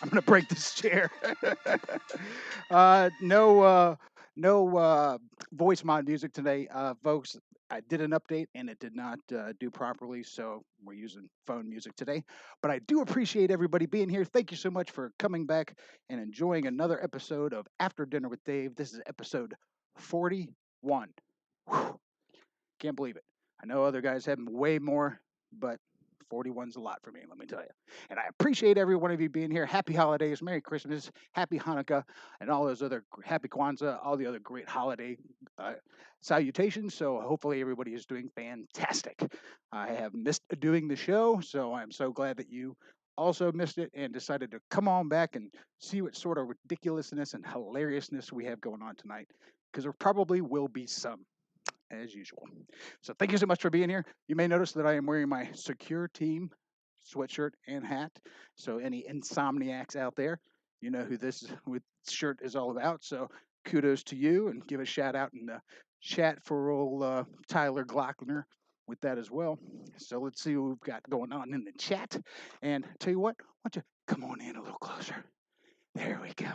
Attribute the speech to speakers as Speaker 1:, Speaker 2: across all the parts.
Speaker 1: I'm gonna break this chair. No, no voice mod music today, folks. I did an update and it did not do properly, so we're using phone music today. But I do appreciate everybody being here. Thank you so much for coming back and enjoying another episode of After Dinner with Dave. This is episode 41. Whew, can't believe it. I know other guys have way more, but 41's a lot for me, let me tell you. And I appreciate every one of you being here. Happy holidays, Merry Christmas, Happy Hanukkah, and all those other Happy Kwanzaa, all the other great holiday uh, salutations. So hopefully everybody is doing fantastic. I have missed doing the show, so I'm so glad that you also missed it and decided to come on back and see what sort of ridiculousness and hilariousness we have going on tonight, because there probably will be some as usual. So thank you so much for being here. You may notice that I am wearing my Secure Team sweatshirt and hat. So any insomniacs out there, you know who this shirt is all about. So kudos to you, and give a shout out in the chat for old Tyler Glockner with that as well. So let's see what we've got going on in the chat. And tell you what, why don't you come on in a little closer? There we go.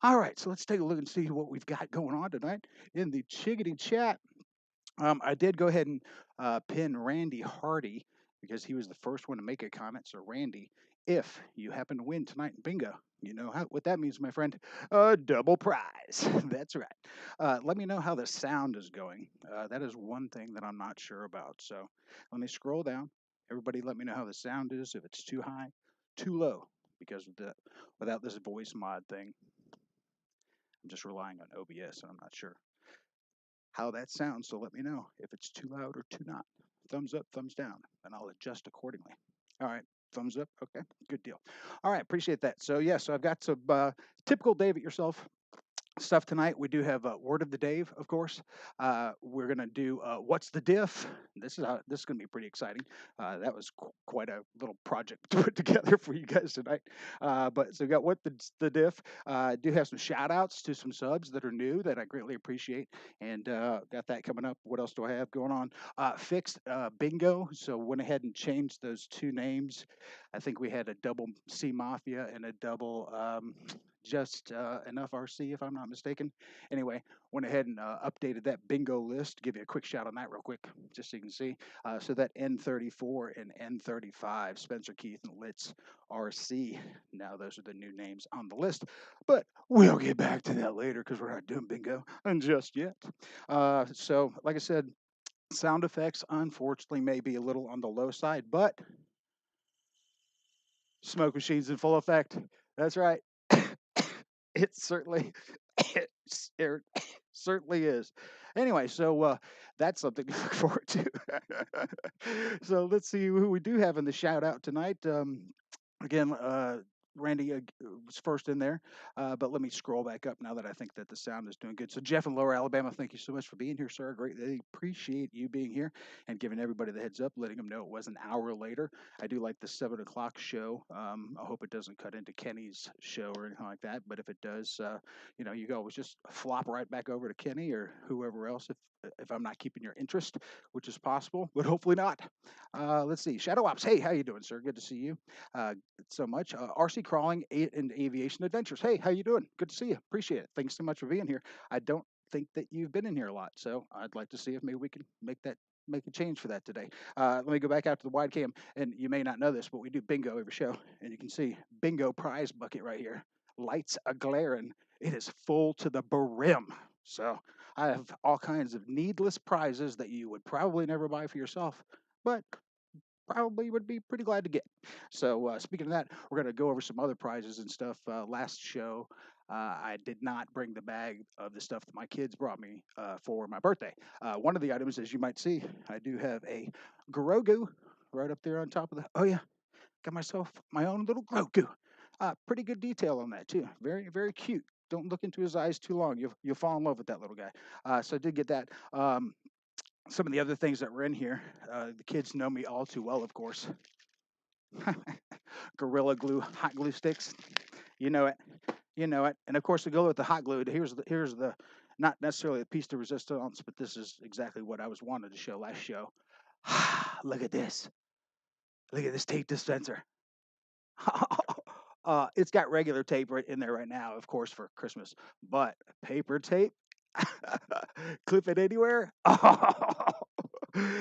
Speaker 1: All right, so let's take a look and see what we've got going on tonight in the Chickadee chat. I did go ahead and pin Randy Hardy because he was the first one to make a comment. So, Randy, if you happen to win tonight in bingo, you know what that means, my friend. Double prize. That's right. Let me know how the sound is going. That is one thing that I'm not sure about. So, let me scroll down. Everybody, let me know how the sound is. If it's too high, too low, because without this voice mod thing, I'm just relying on OBS, and I'm not sure how that sounds. So let me know if it's too loud or too not. Thumbs up, thumbs down, and I'll adjust accordingly. All right, thumbs up. Okay, good deal. All right, appreciate that. So yeah, so I've got some typical Dave it yourself stuff tonight. We do have word of the Dave, of course. We're gonna do what's the diff. This is gonna be pretty exciting. That was quite a little project to put together for you guys tonight. But so we got what the diff. Do have some shout outs to some subs that are new that I greatly appreciate, and got that coming up. What else do I have going on? Fixed bingo. So went ahead and changed those two names. I think we had a double C Mafia and a double just enough RC, if I'm not mistaken. Anyway, went ahead and updated that bingo list. Give you a quick shout on that real quick, just so you can see. So that N34 and N35, Spencer Keith and Litz RC. Now those are the new names on the list, but we'll get back to that later because we're not doing bingo just yet. So, like I said, sound effects unfortunately may be a little on the low side, but smoke machines in full effect. That's right. It certainly it certainly is. Anyway, so that's something to look forward to. So let's see who we do have in the shout out tonight. Again, Randy was first in there, but let me scroll back up now that I think that the sound is doing good. So Jeff in Lower Alabama, thank you so much for being here, sir. Greatly appreciate you being here and giving everybody the heads up, letting them know it was an hour later. I do like the 7 o'clock show. I hope it doesn't cut into Kenny's show or anything like that. But if it does, you can always just flop right back over to Kenny or whoever else if I'm not keeping your interest, which is possible, but hopefully not. Let's see. Shadow Ops, hey, how you doing, sir? Good to see you. So much. RC Crawling and Aviation Adventures. Hey, how you doing? Good to see you. Appreciate it. Thanks so much for being here. I don't think that you've been in here a lot, so I'd like to see if maybe we can make a change for that today. Let me go back out to the wide cam, and you may not know this, but we do bingo every show, and you can see bingo prize bucket right here. Lights a glaring. It is full to the brim. So I have all kinds of needless prizes that you would probably never buy for yourself, but probably would be pretty glad to get. So, speaking of that, we're going to go over some other prizes and stuff. Last show, I did not bring the bag of the stuff that my kids brought me for my birthday. One of the items, as you might see, I do have a Grogu right up there on top of the. Oh, yeah, got myself my own little Grogu. Pretty good detail on that, too. Very, very cute. Don't look into his eyes too long. You'll fall in love with that little guy. So I did get that. Some of the other things that were in here, the kids know me all too well, of course. Gorilla Glue hot glue sticks. You know it. You know it. And of course, to go with the hot glue, here's the not necessarily a piece de resistance, but this is exactly what I was wanted to show last show. Look at this. Look at this tape dispenser. It's got regular tape right in there right now, of course, for Christmas, but paper tape, clip it anywhere. Oh,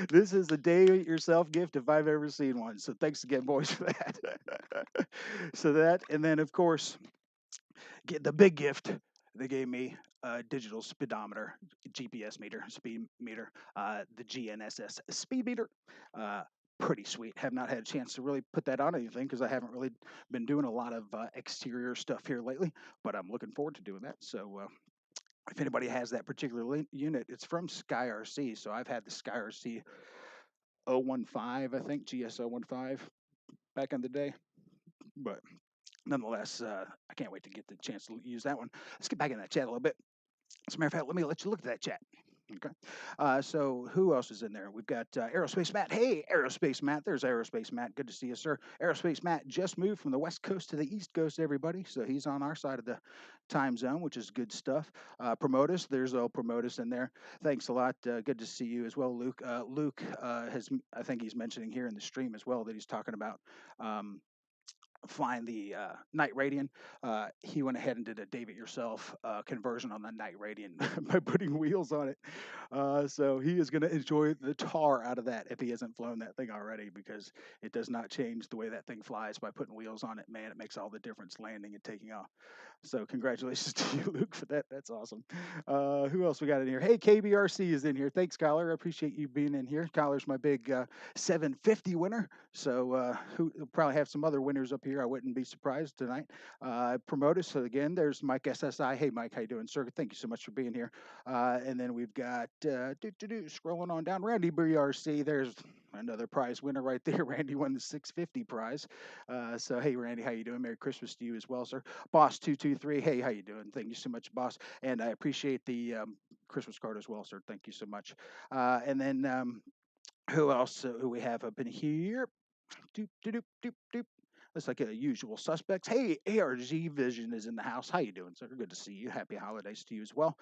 Speaker 1: this is the day it yourself gift if I've ever seen one. So thanks again, boys, for that. So that, and then of course, get the big gift they gave me a digital speedometer, GPS meter, speed meter, the GNSS speed meter. Uh, Pretty sweet. Have not had a chance to really put that on anything because I haven't really been doing a lot of exterior stuff here lately, but I'm looking forward to doing that. So if anybody has that particular unit, it's from SkyRC. So I've had the SkyRC 015, I think, GS 015 back in the day. But nonetheless, I can't wait to get the chance to use that one. Let's get back in that chat a little bit. As a matter of fact, let me let you look at that chat. Okay. So who else is in there? We've got Aerospace Matt. Hey, Aerospace Matt. There's Aerospace Matt. Good to see you, sir. Aerospace Matt just moved from the West Coast to the East Coast, everybody. So he's on our side of the time zone, which is good stuff. Promotus. There's old Promotus in there. Thanks a lot. Good to see you as well, Luke. Luke has, I think he's mentioning here in the stream as well that he's talking about. Flying the Night Radian, he went ahead and did a Dave-it-yourself conversion on the Night Radian by putting wheels on it. So he is going to enjoy the tar out of that if he hasn't flown that thing already, because it does not change the way that thing flies by putting wheels on it. Man, it makes all the difference landing and taking off. So congratulations to you, Luke, for that. That's awesome. Who else we got in here? Hey, KBRC is in here. Thanks, Kyler. I appreciate you being in here. Kyler's my big 750 winner. So who will probably have some other winners up here. I wouldn't be surprised tonight. Promotus. So again, there's Mike SSI. Hey, Mike, how you doing, sir? Thank you so much for being here. And then we've got scrolling on down. Randy BRC. There's another prize winner right there. Randy won the 650 prize. So hey, Randy, how you doing? Merry Christmas to you as well, sir. Boss223. Hey, how you doing? Thank you so much, boss. And I appreciate the Christmas card as well, sir. Thank you so much. And then who else? Who we have up in here? Doop, doop, doop, doop. Looks like a usual suspects. Hey, ARG Vision is in the house. How you doing, sir? Good to see you. Happy holidays to you as well.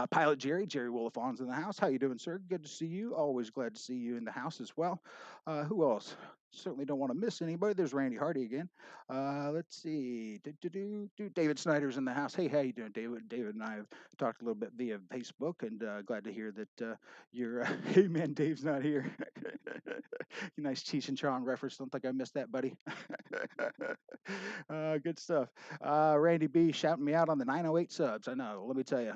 Speaker 1: Pilot Jerry Wolfon's in the house. How you doing, sir? Good to see you. Always glad to see you in the house as well. Who else? Certainly don't want to miss anybody. There's Randy Hardy again. Let's see. David Snyder's in the house. Hey, how you doing, David? David and I have talked a little bit via Facebook, and glad to hear that you're. Hey, man, Dave's not here. Nice Cheech and Chong reference. Don't think I missed that, buddy. Good stuff. Randy B shouting me out on the 908 subs. I know. Let me tell you,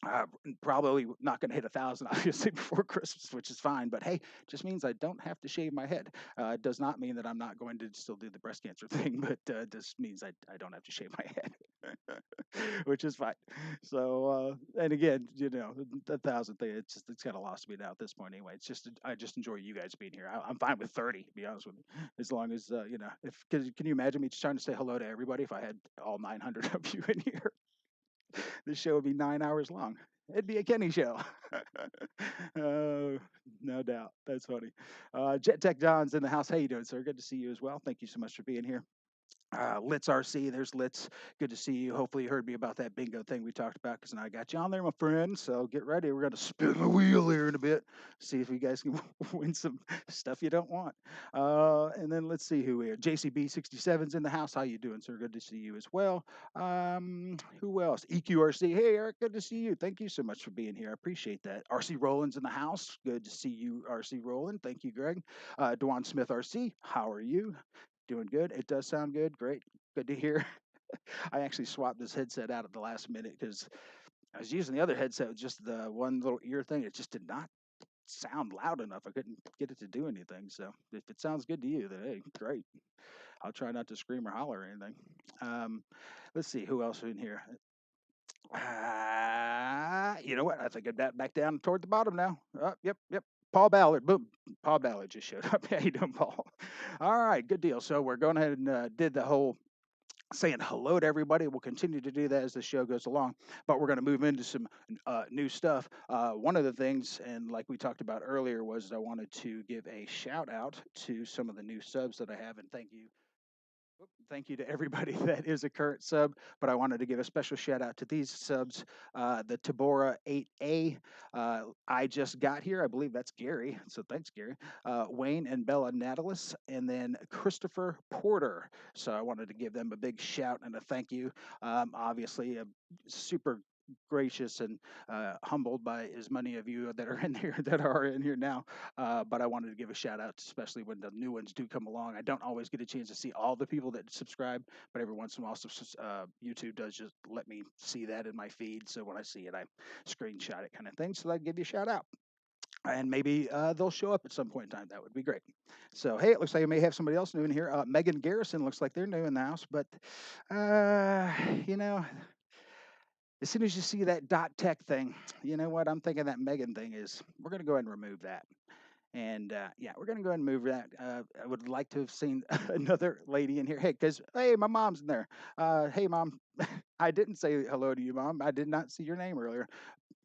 Speaker 1: uh, probably not going to hit 1,000 obviously before Christmas, which is fine. But hey, just means I don't have to shave my head. It does not mean that I'm not going to still do the breast cancer thing, but just means I don't have to shave my head, which is fine. So and again, the 1,000 thing, it's kind of lost me now at this point anyway. It's just I just enjoy you guys being here. I'm fine with 30, to be honest with you, as long as if can you imagine me just trying to say hello to everybody if I had all 900 of you in here? This show would be 9 hours long. It'd be a Kenny show. Oh, no doubt. That's funny. Jet Tech John's in the house. How you doing, sir? Good to see you as well. Thank you so much for being here. Litz RC, there's Litz. Good to see you. Hopefully, you heard me about that bingo thing we talked about because I got you on there, my friend. So get ready. We're going to spin the wheel here in a bit. See if you guys can win some stuff you don't want. And then let's see who here. JCB67's in the house. How you doing, sir? Good to see you as well. Who else? EQRC. Hey, Eric. Good to see you. Thank you so much for being here. I appreciate that. RC Roland's in the house. Good to see you, RC Roland. Thank you, Greg. Dewan Smith RC. How are you? Doing good. It does sound good. Great. Good to hear. I actually swapped this headset out at the last minute because I was using the other headset with just the one little ear thing. It just did not sound loud enough. I couldn't get it to do anything. So if it sounds good to you, then hey, great. I'll try not to scream or holler or anything. Let's see who else is in here. You know what? I think I'm back down toward the bottom now. Yep. Paul Ballard. Boom. Paul Ballard just showed up. How you doing, Paul? All right, good deal. So we're going ahead and did the whole saying hello to everybody. We'll continue to do that as the show goes along, but we're going to move into some new stuff. One of the things, and like we talked about earlier, was I wanted to give a shout out to some of the new subs that I have, and thank you Thank you to everybody that is a current sub, but I wanted to give a special shout out to these subs. The Tabora 8A, I just got here. I believe that's Gary. So thanks, Gary. Wayne and Bella Natalis, and then Christopher Porter. So I wanted to give them a big shout and a thank you. Obviously, a super gracious and humbled by as many of you that are in here that are in here now. But I wanted to give a shout out, especially when the new ones do come along. I don't always get a chance to see all the people that subscribe, but every once in a while, YouTube does just let me see that in my feed. So when I see it, I screenshot it, kind of thing. So I'd give you a shout out. And maybe they'll show up at some point in time. That would be great. So, hey, it looks like I may have somebody else new in here. Megan Garrison looks like they're new in the house, but, uh, you know, as soon as you see that dot tech thing, you know what? I'm thinking that Megan thing is, we're going to go ahead and remove that. And yeah, we're going to go ahead and move that. I would like to have seen another lady in here. Hey, because, hey, my mom's in there. Hey, mom. I didn't say hello to you, mom. I did not see your name earlier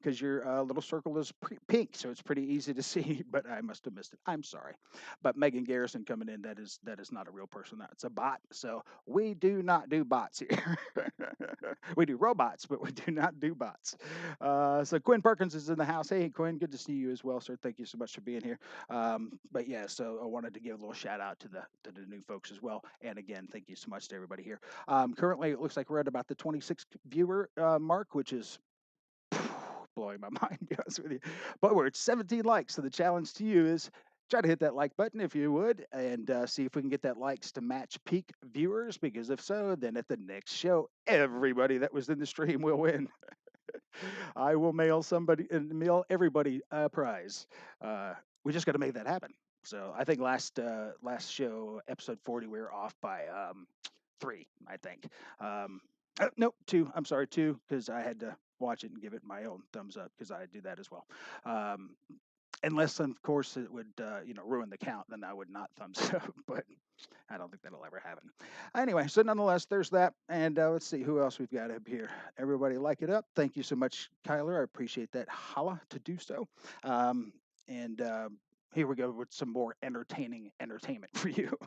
Speaker 1: because your little circle is pink, so it's pretty easy to see. But I must have missed it. I'm sorry. But Megan Garrison coming in, that is not a real person. That's a bot. So we do not do bots here. We do robots, but we do not do bots. So Quinn Perkins is in the house. Hey, Quinn, good to see you as well, sir. Thank you so much for being here. But yeah, so I wanted to give a little shout out to the new folks as well. And again, thank you so much to everybody here. Currently, it looks like we're at about the 26 viewer mark, which is blowing my mind, to be honest with you. But we're at 17 likes. So the challenge to you is try to hit that like button if you would, and see if we can get that likes to match peak viewers. Because if so, then at the next show, everybody that was in the stream will win. I will mail somebody and mail everybody a prize. We just got to make that happen. So I think last show, episode 40, we were off by 3, I think. Nope, 2. I'm sorry, 2, because I had to watch it and give it my own thumbs up because I do that as well. Unless, of course, it would ruin the count, then I would not thumbs up. But I don't think that'll ever happen. Anyway, so nonetheless, there's that. And let's see who else we've got up here. Everybody like it up. Thank you so much, Kyler. I appreciate that. Holla to do so. Um, and here we go with some more entertaining entertainment for you.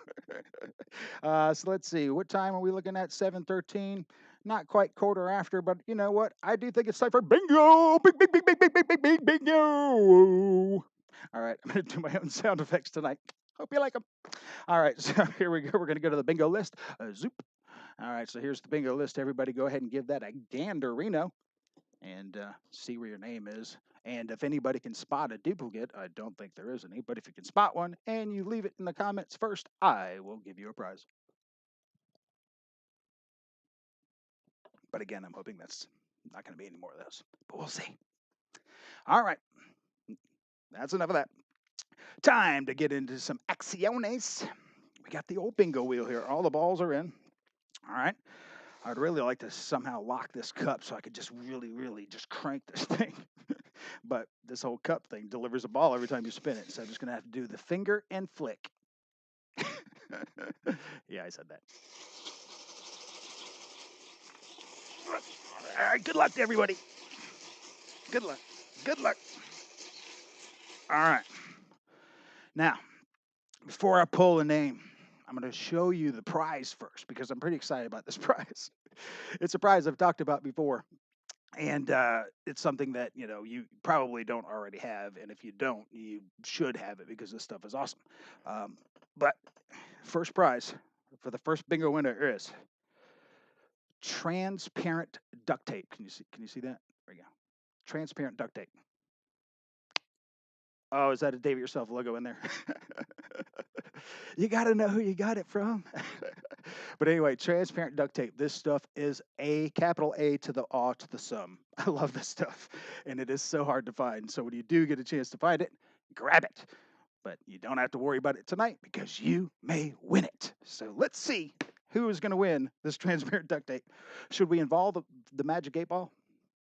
Speaker 1: So let's see. What time are we looking at? 7:13. Not quite quarter after, but you know what? I do think it's time for bingo. Bing, bing, bing, bing, bing, bing, bing, bing, bingo. All right, I'm going to do my own sound effects tonight. Hope you like them. All right, so here we go. We're going to go to the bingo list. Zoop. All right, so here's the bingo list. Everybody go ahead and give that a gander, Reno, and see where your name is. And if anybody can spot a duplicate, I don't think there is any, but if you can spot one and you leave it in the comments first, I will give you a prize. But again, I'm hoping that's not going to be any more of those, but we'll see. All right, that's enough of that. Time to get into some acciones. We got the old bingo wheel here. All the balls are in. All right. I'd really like to somehow lock this cup so I could just really just crank this thing. But this whole cup thing delivers a ball every time you spin it. So I'm just going to have to do the finger and flick. Yeah, I said that. All right, good luck to everybody. Good luck. Good luck. All right. Now, before I pull a name, I'm going to show you the prize first because I'm pretty excited about this prize. It's a prize I've talked about before, and it's something that you probably don't already have, and if you don't, you should have it because this stuff is awesome. But first prize for the first bingo winner is transparent duct tape. Can you see that? There you go. Transparent duct tape. Oh, is that a Dave It Yourself logo in there? You got to know who you got it from. But anyway, transparent duct tape. This stuff is a capital A to the aw to the sum. I love this stuff. And it is so hard to find. So when you do get a chance to find it, grab it. But you don't have to worry about it tonight because you may win it. So let's see who is going to win this transparent duct tape. Should we involve the Magic 8 Ball?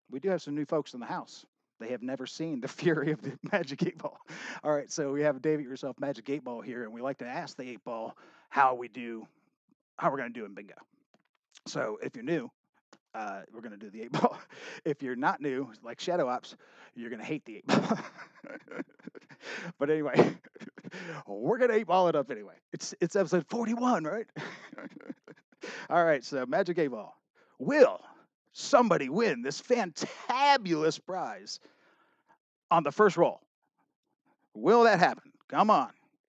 Speaker 1: We do have some new folks in the house. They have never seen the fury of the Magic 8 Ball. All right, so we have a Dave It Yourself Magic 8 Ball here, and we like to ask the 8 Ball how we're going to do in bingo. So if you're new, we're going to do the 8 Ball. If you're not new, like Shadow Ops, you're going to hate the 8 Ball. But anyway, We're gonna eight ball it up anyway. It's episode 41, right? All right, so Magic 8 Ball. Will somebody win this fantabulous prize on the first roll? Will that happen? Come on.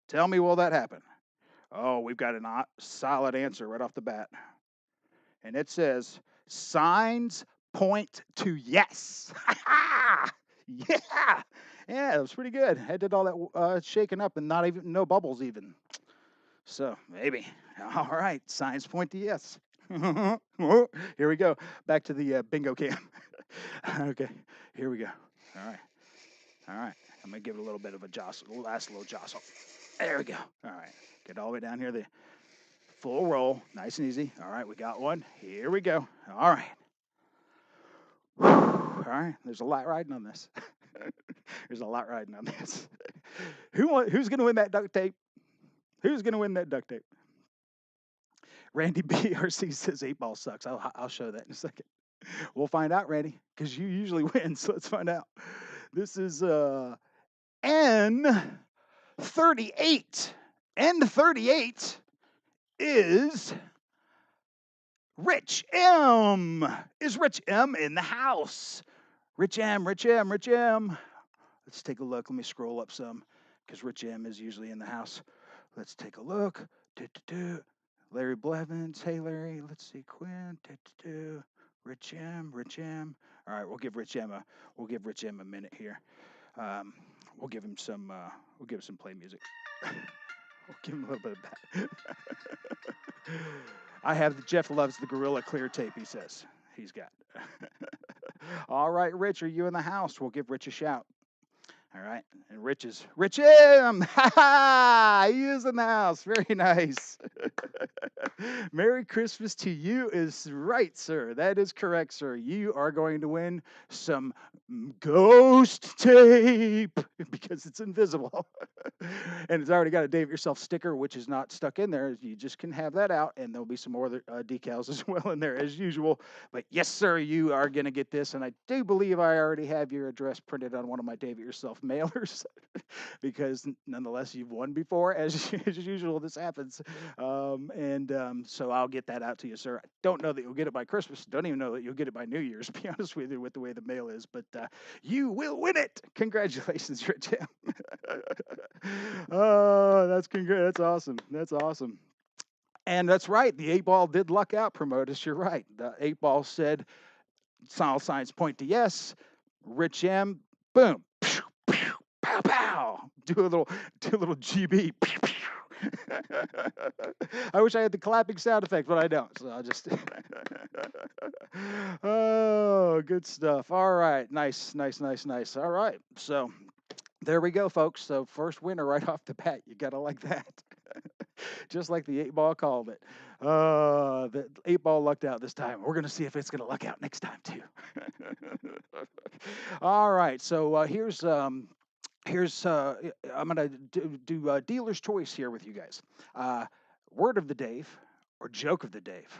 Speaker 1: Tell me, will that happen? Oh, we've got a solid answer right off the bat. And it says, signs point to yes. Yeah. Yeah, it was pretty good. I did all that shaking up and no bubbles even. So maybe. All right, signs point to yes. Here we go. Back to the bingo cam. Okay, here we go. All right. All right. I'm going to give it a little bit of a jostle, last little jostle. There we go. All right. Get all the way down here. The full roll. Nice and easy. All right. We got one. Here we go. All right. All right. There's a lot riding on this. There's a lot riding on this. Who's going to win that duct tape? Who's going to win that duct tape? Randy BRC says 8 ball sucks. I'll show that in a second. We'll find out, Randy, because you usually win. So let's find out. This is N38. N38 is Rich M. Is Rich M in the house? Rich M, Rich M, Rich M. Let's take a look. Let me scroll up some because Rich M is usually in the house. Let's take a look. Larry Blevins. Hey, Larry. Let's see. Quinn. Rich M, Rich M. All right, we'll give Rich M a minute here. We'll give him some play music. We'll give him a little bit of that. Jeff loves the Gorilla Clear tape, he says. He's got. All right, Rich, are you in the house? We'll give Rich a shout. All right, and Rich M. Ha ha! He is in the house. Very nice. Merry Christmas to you is right, sir. That is correct, sir. You are going to win some ghost tape because it's invisible. And it's already got a Dave It Yourself sticker, which is not stuck in there. You just can have that out, and there'll be some more decals as well in there as usual. But yes, sir, you are going to get this. And I do believe I already have your address printed on one of my Dave It Yourself mailers because nonetheless, you've won before. As usual, this happens. So I'll get that out to you, sir. I don't know that you'll get it by Christmas. Don't even know that you'll get it by New Year's, to be honest with you, with the way the mail is. But you will win it. Congratulations, Rich M. Oh, that's awesome. That's awesome. And that's right. The 8 ball did luck out, Promotus. You're right. The 8 ball said, all signs point to yes. Rich M, boom. Pew, pew, pow, pow. Do a little GB. Pew, pew. I wish I had the clapping sound effect, but I don't. So I'll just. Oh, good stuff. All right. Nice. All right. So there we go, folks. So first winner right off the bat. You got to like that. Just like the 8 ball called it. The 8 ball lucked out this time. We're going to see if it's going to luck out next time, too. All right. So here's I'm going to do dealer's choice here with you guys. Word of the Dave or joke of the Dave?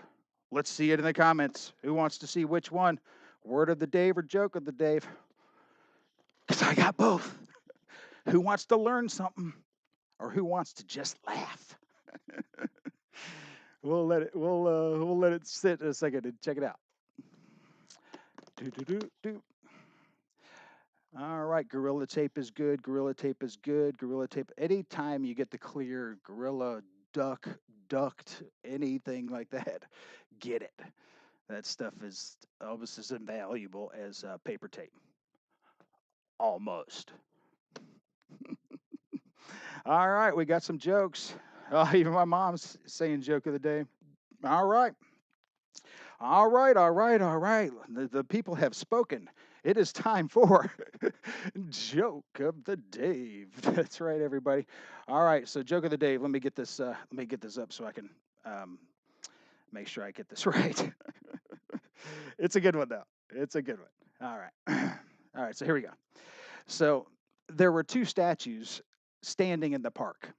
Speaker 1: Let's see it in the comments. Who wants to see which one? Word of the Dave or joke of the Dave? Because I got both. Who wants to learn something or who wants to just laugh? We'll let it sit a second and check it out. All right, Gorilla Tape is good. Gorilla Tape is good. Gorilla Tape. Anytime you get the clear Gorilla duct, anything like that, get it. That stuff is almost as invaluable as paper tape. Almost. All right, we got some jokes. Even my mom's saying joke of the day. All right. The people have spoken. It is time for joke of the Dave. That's right, everybody. All right, so joke of the Dave. Let me get this up so I can make sure I get this right. It's a good one, though. It's a good one. All right. All right, so here we go. So there were 2 statues standing in the park,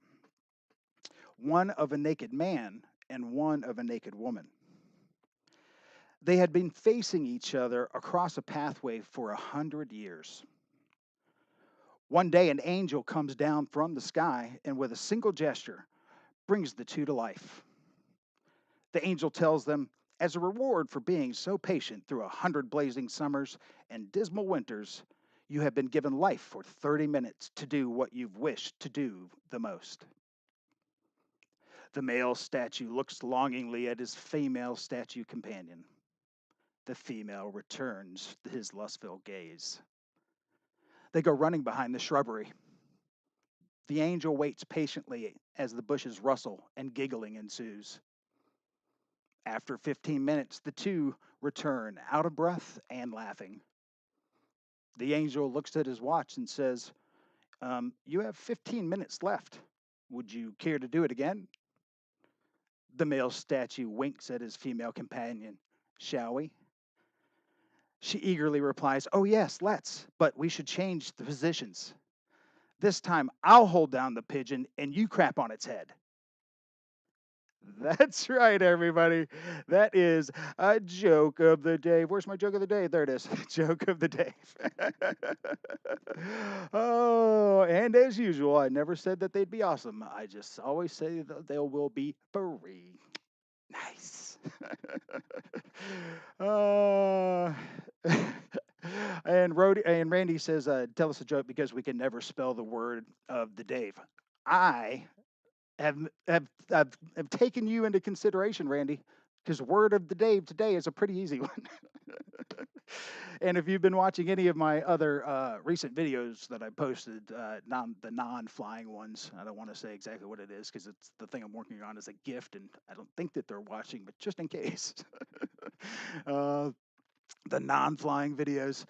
Speaker 1: one of a naked man and one of a naked woman. They had been facing each other across a pathway for 100 years. One day, an angel comes down from the sky and, with a single gesture, brings the two to life. The angel tells them, as a reward for being so patient through 100 blazing summers and dismal winters, you have been given life for 30 minutes to do what you've wished to do the most. The male statue looks longingly at his female statue companion. The female returns his lustful gaze. They go running behind the shrubbery. The angel waits patiently as the bushes rustle and giggling ensues. After 15 minutes, the two return, out of breath and laughing. The angel looks at his watch and says, You have 15 minutes left. Would you care to do it again? The male statue winks at his female companion. Shall we? She eagerly replies, Oh, yes, let's, but we should change the positions. This time I'll hold down the pigeon and you crap on its head. That's right, everybody. That is a joke of the day. Where's my joke of the day? There it is. Joke of the day. Oh, and as usual, I never said that they'd be awesome. I just always say that they will be free. Nice. uh, and Randy says, "Tell us a joke because we can never spell the word of the day." I have taken you into consideration, Randy, because word of the day today is a pretty easy one. And if you've been watching any of my other recent videos that I posted, the non-flying ones, I don't want to say exactly what it is because it's the thing I'm working on as a gift, and I don't think that they're watching, but just in case. uh, the non-flying videos,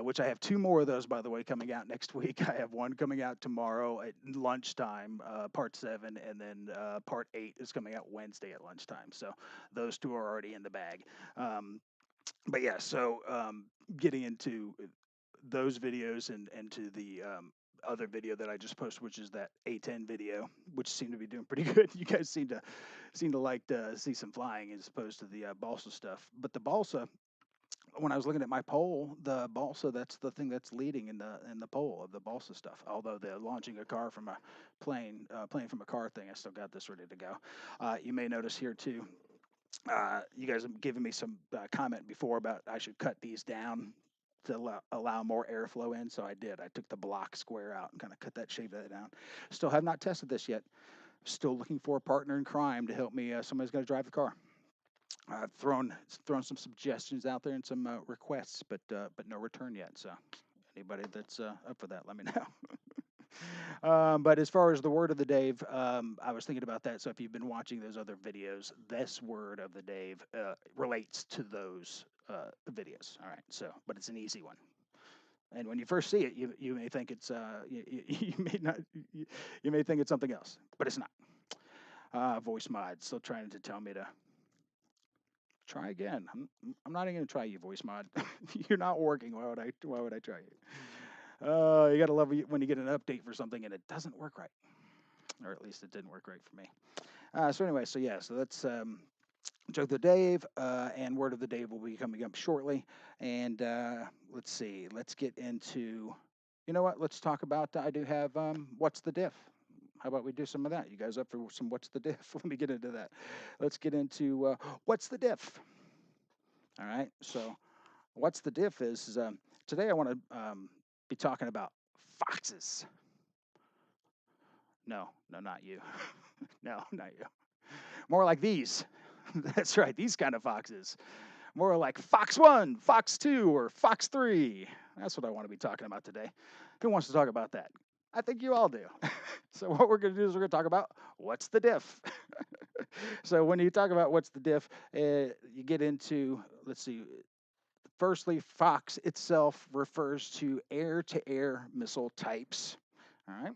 Speaker 1: which I have two more of those, by the way, coming out next week. I have one coming out tomorrow at lunchtime, part 7, and then part 8 is coming out Wednesday at lunchtime. So those two are already in the bag. But yeah, so getting into those videos and to the other video that I just posted, which is that A10 video, which seemed to be doing pretty good. You guys seem to like to see some flying as opposed to the balsa stuff. But the balsa, when I was looking at my poll, the balsa, that's the thing that's leading in the poll of the balsa stuff. Although they're launching a car from a plane from a car thing, I still got this ready to go. You may notice here too. You guys have given me some comment before about I should cut these down to allow more airflow in. So I did. I took the block square out and kind of cut that shape of that down. Still have not tested this yet. Still looking for a partner in crime to help me. Somebody's got to drive the car. I've thrown some suggestions out there and some requests, but no return yet. So anybody that's up for that, let me know. But as far as the word of the day, I was thinking about that. So if you've been watching those other videos, this word of the day relates to those videos. All right. So, but it's an easy one. And when you first see it, you may think it's you may not you may think it's something else, but it's not. Voice mod still trying to tell me to try again. I'm not even gonna try you, voice mod. You're not working. Why would I try you? You gotta love when you get an update for something and it doesn't work right, or at least it didn't work right for me. So anyway, so that's joke of the day, and word of the day will be coming up shortly. And let's see, let's get into. You know what? Let's talk about. I do have what's the diff. How about we do some of that? You guys up for some what's the diff? Let me get into that. Let's get into what's the diff. All right. So what's the diff is today I want to be talking about foxes. No, not you. No, not you. More like these. That's right, these kind of foxes. More like Fox 1, Fox 2, or Fox 3. That's what I want to be talking about today. Who wants to talk about that? I think you all do. So what we're going to do is we're going to talk about what's the diff. So when you talk about what's the diff, you get into, let's see, firstly, Fox itself refers to air-to-air missile types. All right.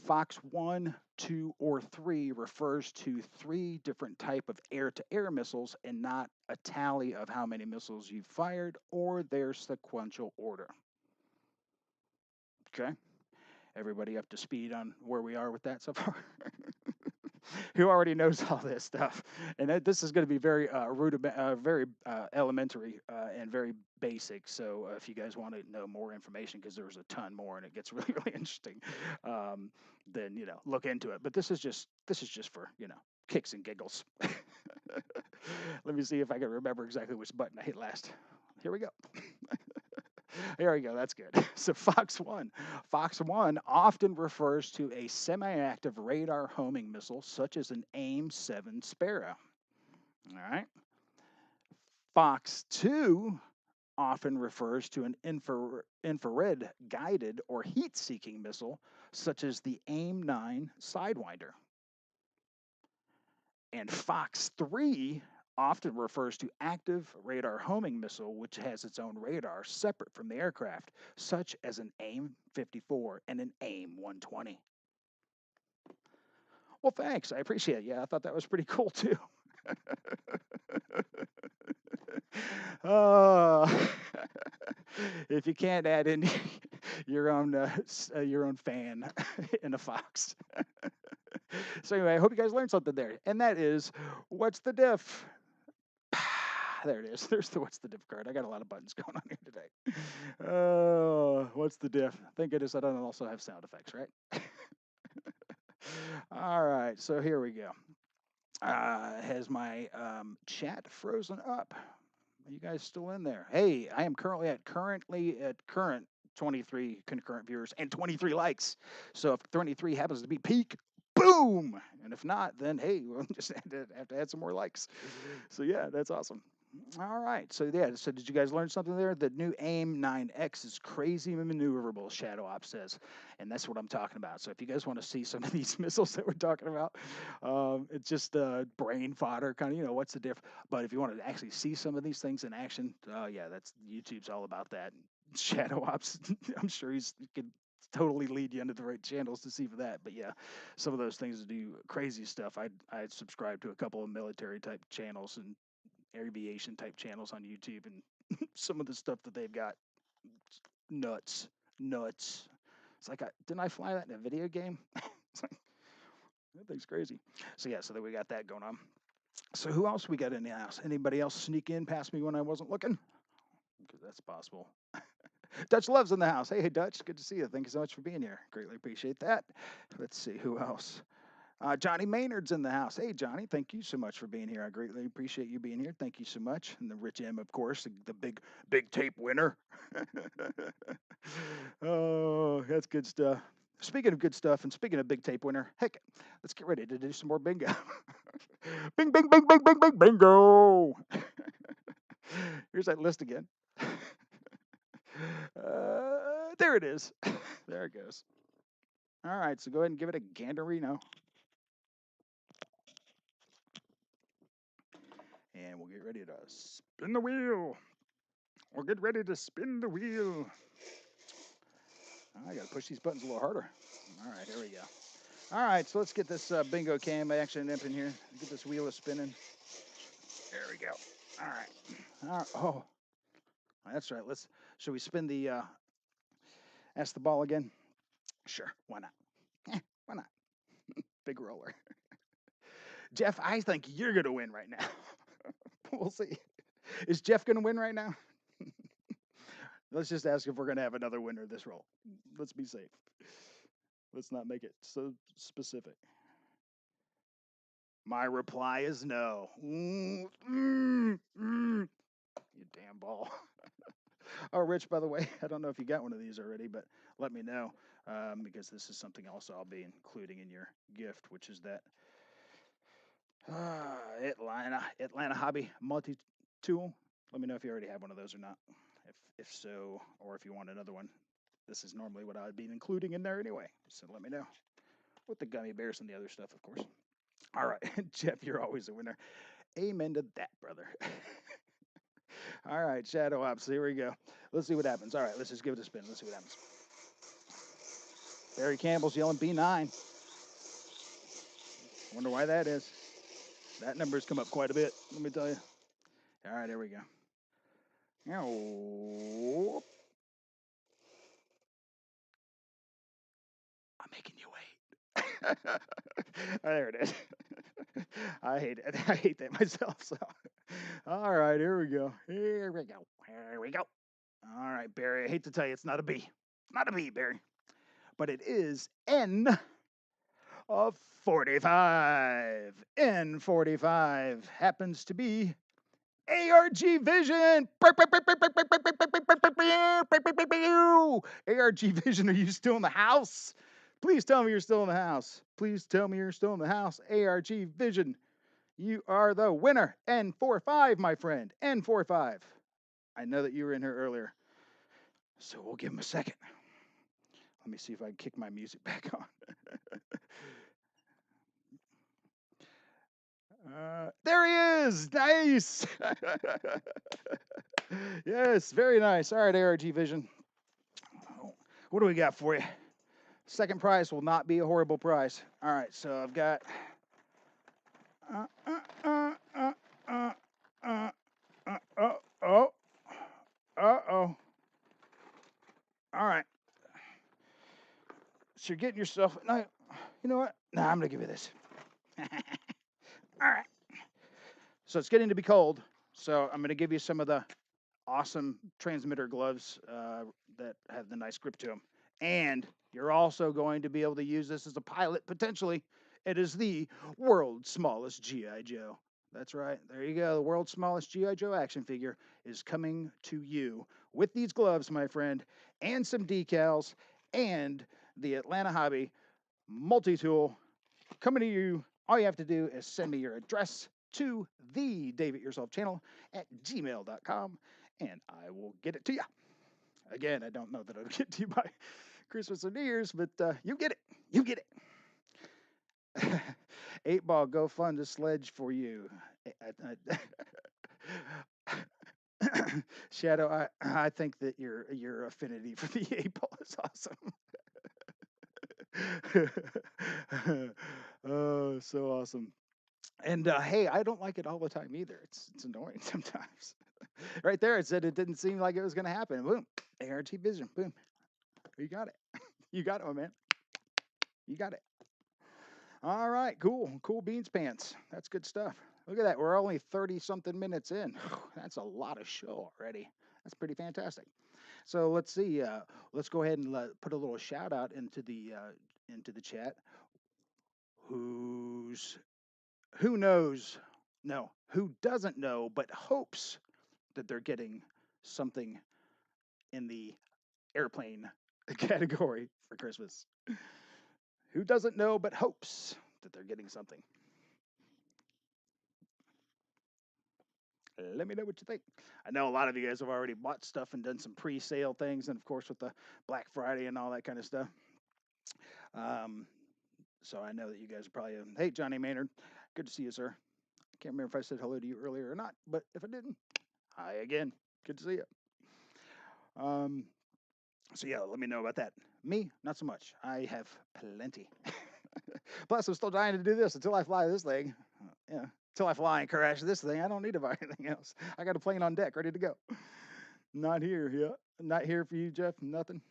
Speaker 1: Fox 1, 2, or 3 refers to 3 different type of air-to-air missiles and not a tally of how many missiles you've fired or their sequential order. Okay? Everybody up to speed on where we are with that so far? who already knows all this stuff. And this is going to be very very elementary and very basic. So if you guys want to know more information, because there's a ton more and it gets really really interesting, then look into it. But this is just for kicks and giggles. Let me see if I can remember exactly which button I hit last. Here we go. There we go. That's good. So Fox 1. Fox 1 often refers to a semi-active radar homing missile such as an AIM-7 Sparrow. All right. Fox 2 often refers to an infrared guided or heat-seeking missile such as the AIM-9 Sidewinder. And Fox 3 often refers to active radar homing missile, which has its own radar separate from the aircraft, such as an AIM-54 and an AIM-120. Well, thanks. I appreciate it. Yeah, I thought that was pretty cool too. If you can't add in your own fan in a Fox. So anyway, I hope you guys learned something there, and that is, what's the diff? There it is. There's the what's the diff card. I got a lot of buttons going on here today. Oh, what's the diff? Thank goodness I don't also have sound effects, right? All right, so here we go. Has my chat frozen up? Are you guys still in there? Hey, I am currently at current 23 concurrent viewers and 23 likes. So if 23 happens to be peak, boom! And if not, then hey, we'll just have to add some more likes. So yeah, that's awesome. All right. So yeah. So did you guys learn something there? The new AIM-9X is crazy maneuverable, Shadow Ops says, and that's what I'm talking about. So if you guys want to see some of these missiles that we're talking about, it's just brain fodder, kind of. What's the diff? But if you want to actually see some of these things in action, yeah, that's YouTube's all about that. Shadow Ops, I'm sure he could totally lead you into the right channels to see for that. But yeah, some of those things do crazy stuff. I subscribe to a couple of military type channels and aviation type channels on YouTube, and some of the stuff that they've got, nuts. It's like, didn't I fly that in a video game? It's like, that thing's crazy. So yeah, so then we got that going on. So who else we got in the house? Anybody else sneak in past me when I wasn't looking? Because that's possible. Dutch Love's in the house. Hey, Dutch, good to see you. Thank you so much for being here. Greatly appreciate that. Let's see who else. Johnny Maynard's in the house. Hey, Johnny, thank you so much for being here. I greatly appreciate you being here. Thank you so much. And the Rich M, of course, the big tape winner. Oh, that's good stuff. Speaking of good stuff and speaking of big tape winner, heck, let's get ready to do some more bingo. Bing, bing, bing, bing, bing, bing, bingo. Here's that list again. There it is. There it goes. All right, so go ahead and give it a ganderino. And we'll get ready to spin the wheel. We'll get ready to spin the wheel. I got to push these buttons a little harder. All right, here we go. All right, so let's get this bingo cam action up in here. Get this wheel spinning. There we go. All right. Oh, that's right. Should we spin the, ask the ball again? Sure, why not? Why not? Big roller. Jeff, I think you're going to win right now. We'll see. Is Jeff going to win right now? Let's just ask if we're going to have another winner this roll. Let's be safe. Let's not make it so specific. My reply is no. You damn ball. Oh, Rich, by the way, I don't know if you got one of these already, but let me know, because this is something else I'll be including in your gift, which is that Atlanta Hobby Multi-Tool. Let me know if you already have one of those or not. If so, or if you want another one. This is normally what I would be including in there anyway, so let me know. With the gummy bears and the other stuff, of course. All right, Jeff, you're always a winner. Amen to that, brother. All right, Shadow Ops, here we go. Let's see what happens. All right, let's just give it a spin. Let's see what happens. Barry Campbell's yelling B9. Wonder why that is. That number's come up quite a bit, let me tell you. All right, here we go. I'm making you wait. There it is. I hate it. I hate that myself. So, all right, here we go. Here we go. Here we go. All right, Barry. I hate to tell you, it's not a B. Not a B, Barry. But it is N of 45. N45 happens to be ARG Vision. ARG Vision, are you still in the house? Please tell me you're still in the house. Please tell me you're still in the house. ARG Vision, you are the winner. N45, my friend. N45. I know that you were in here earlier, so we'll give him a second. Let me see if I can kick my music back on. There he is. Nice. Yes, very nice. All right, ARG Vision. What do we got for you? Second prize will not be a horrible prize. All right, so I've got. Uh, uh, uh, uh, uh, uh, oh. Uh-oh. All right. So you're getting yourself. No, you know what? Nah, I'm going to give you this. All right. So it's getting to be cold. So I'm going to give you some of the awesome transmitter gloves that have the nice grip to them. And you're also going to be able to use this as a pilot, potentially. It is the world's smallest G.I. Joe. That's right. There you go. The world's smallest G.I. Joe action figure is coming to you with these gloves, my friend, and some decals, and the Atlanta Hobby multi-tool coming to you. All you have to do is send me your address to the David Yourself channel at gmail.com, and I will get it to you. Again, I don't know that I'll get to you by Christmas or New Year's, but you get it. You get it. 8-Ball, go fund a sledge for you. Shadow, I think that your affinity for the 8-Ball is awesome. Oh, so awesome. And hey, I don't like it all the time either. It's annoying sometimes. Right there, it said it didn't seem like it was going to happen. Boom, ART Vision. Boom, you got it. You got it, my man. You got it. All right, cool beans pants. That's good stuff. Look at that. We're only 30 something minutes in. That's a lot of show already. That's pretty fantastic. So let's see. Let's go ahead and put a little shout out into the chat. Who knows? No, who doesn't know but hopes that they're getting something in the airplane category for Christmas? Who doesn't know but hopes that they're getting something? Let me know what you think. I know a lot of you guys have already bought stuff and done some pre-sale things, and of course with the Black Friday and all that kind of stuff. Um, so I know that you guys are probably, hey, Johnny Maynard, good to see you, sir. I can't remember if I said hello to you earlier or not, but if I didn't, hi again. Good to see you. So yeah, let me know about that. Me, not so much. I have plenty. Plus, I'm still dying to do this until I fly this thing. Yeah, until I fly and crash this thing, I don't need to buy anything else. I got a plane on deck ready to go. Not here, yeah. Not here for you, Jeff. Nothing.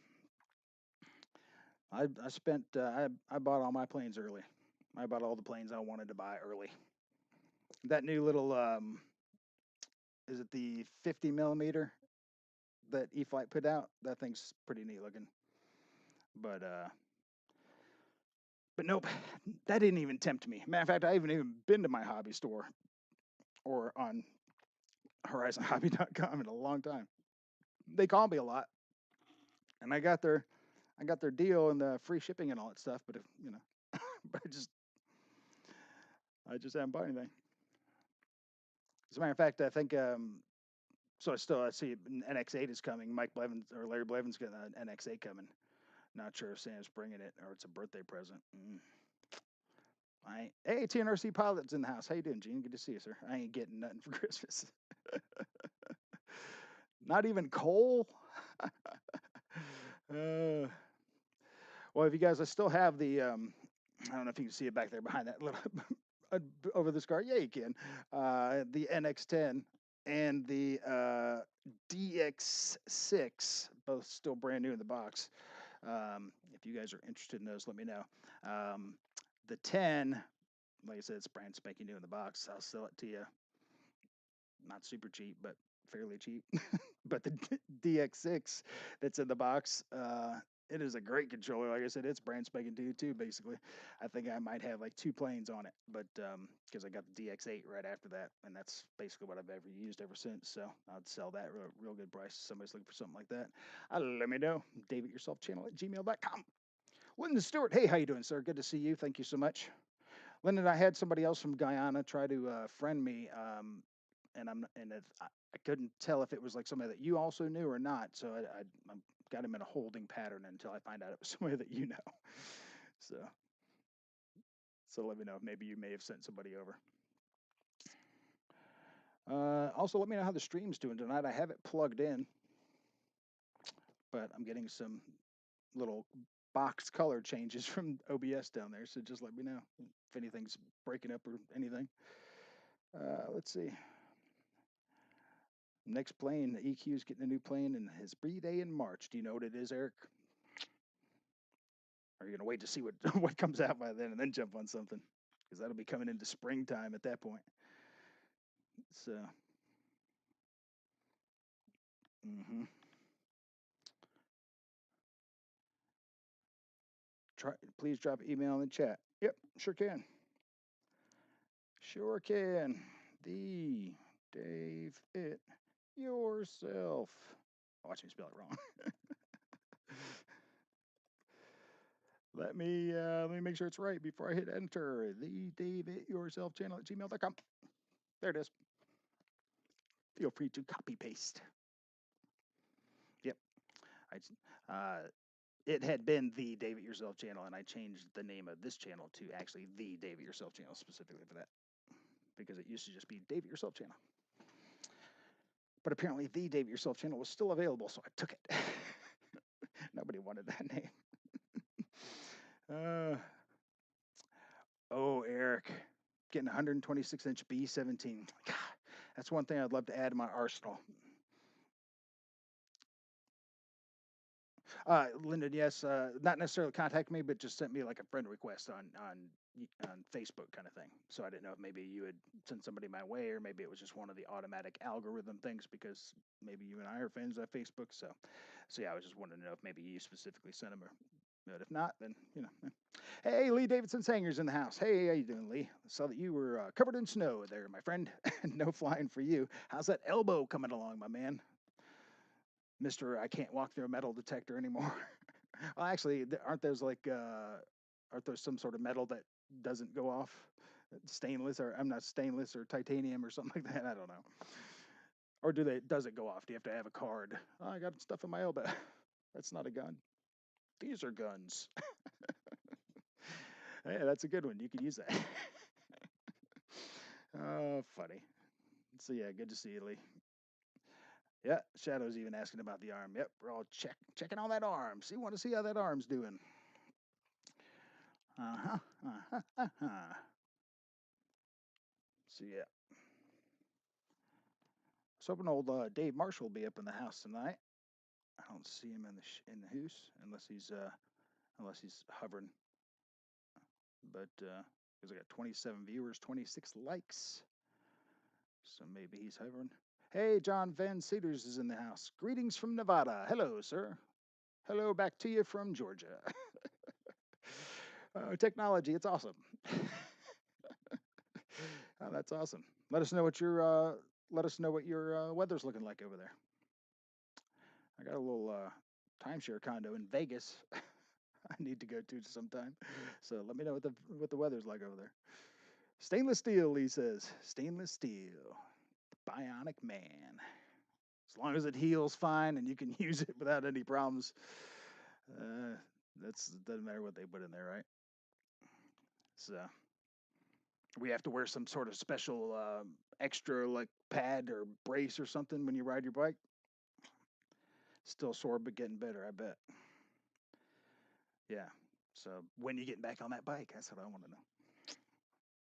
Speaker 1: I spent. I bought all my planes early. I bought all the planes I wanted to buy early. That new little is it the 50 millimeter that E-flite put out? That thing's pretty neat looking. But nope, that didn't even tempt me. Matter of fact, I haven't even been to my hobby store or on HorizonHobby.com in a long time. They call me a lot, and I got their deal and the free shipping and all that stuff. But if you know, but I just haven't bought anything. As a matter of fact, I think so. I see NX8 is coming. Mike Blevins or Larry Blevins got an NX8 coming. Not sure if Sam's bringing it or it's a birthday present. Hey, TNRC Pilot's in the house. How you doing, Gene? Good to see you, sir. I ain't getting nothing for Christmas. Not even coal. Well, if you guys, I still have the. I don't know if you can see it back there behind that little over this car. Yeah, you can. The NX10 and the DX6, both still brand new in the box. If you guys are interested in those, let me know. The 10, like I said, it's brand spanking new in the box. I'll sell it to you. Not super cheap, but fairly cheap. But the DX6 that's in the box, it is a great controller. Like I said, it's brand spanking new too. Basically, I think I might have like 2 planes on it, but because I got the DX8 right after that, and that's basically what I've ever used ever since. So I'd sell that real good price. If somebody's looking for something like that, let me know. DavidYourselfChannel@gmail.com. Lyndon Stewart, hey, how you doing, sir? Good to see you. Thank you so much. Lyndon, I had somebody else from Guyana try to friend me, and I couldn't tell if it was like somebody that you also knew or not. So I got him in a holding pattern until I find out it was somebody that you know. So let me know if maybe you may have sent somebody over. Also, let me know how the stream's doing tonight. I have it plugged in, but I'm getting some little box color changes from OBS down there. So just let me know if anything's breaking up or anything. Let's see. Next plane, the EQ is getting a new plane in his birthday in March. Do you know what it is, Eric? Or are you gonna wait to see what what comes out by then and then jump on something? Because that'll be coming into springtime at that point. So, mm-hmm. Please drop an email in the chat. Yep, sure can. Sure can. The Dave It Yourself. Watch me spell it wrong. Let me make sure it's right before I hit enter. The Dave It Yourself channel at gmail.com. There it is. Feel free to copy paste. Yep. It had been the Dave It Yourself channel, and I changed the name of this channel to actually the Dave It Yourself channel specifically for that, because it used to just be Dave It Yourself channel. But apparently, the Dave It Yourself channel was still available, so I took it. Nobody wanted that name. Oh, Eric, getting 126-inch B17. God, that's one thing I'd love to add to my arsenal. Lyndon, yes, not necessarily contact me, but just sent me like a friend request on Facebook kind of thing. So I didn't know if maybe you had sent somebody my way, or maybe it was just one of the automatic algorithm things, because maybe you and I are friends on Facebook. So yeah, I was just wondering to know if maybe you specifically sent them, or but if not, then Hey, Lee Davidson Sanger's in the house. Hey, how you doing, Lee? I saw that you were covered in snow there, my friend. No flying for you. How's that elbow coming along, my man? Mister, I can't walk through a metal detector anymore. Well, actually, aren't those like aren't those some sort of metal that doesn't go off? Stainless, or I'm not stainless, or titanium or something like that. I don't know. Or does it go off? Do you have to have a card? Oh, I got stuff in my elbow. That's not a gun. These are guns. Hey, that's a good one. You could use that. Oh, funny. So yeah, good to see you, Lee. Yeah, Shadow's even asking about the arm. Yep, we're all checking on that arm. See, want to see how that arm's doing. Uh-huh. Uh-huh. Uh-huh. So yeah. So hoping old Dave Marshall will be up in the house tonight. I don't see him in the house unless he's hovering. But because I got 27 viewers, 26 likes, so maybe he's hovering. Hey, John Van Cedars is in the house. Greetings from Nevada. Hello, sir. Hello back to you from Georgia. Technology, it's awesome. Oh, that's awesome. Let us know what your weather's looking like over there. I got a little timeshare condo in Vegas. I need to go to sometime. So let me know what the weather's like over there. Stainless steel, Lee says. Stainless steel. Bionic man. As long as it heals fine and you can use it without any problems. That's doesn't matter what they put in there, right? So we have to wear some sort of special extra like pad or brace or something when you ride your bike. Still sore, but getting better, I bet. Yeah. So when you getting back on that bike? That's what I want to know.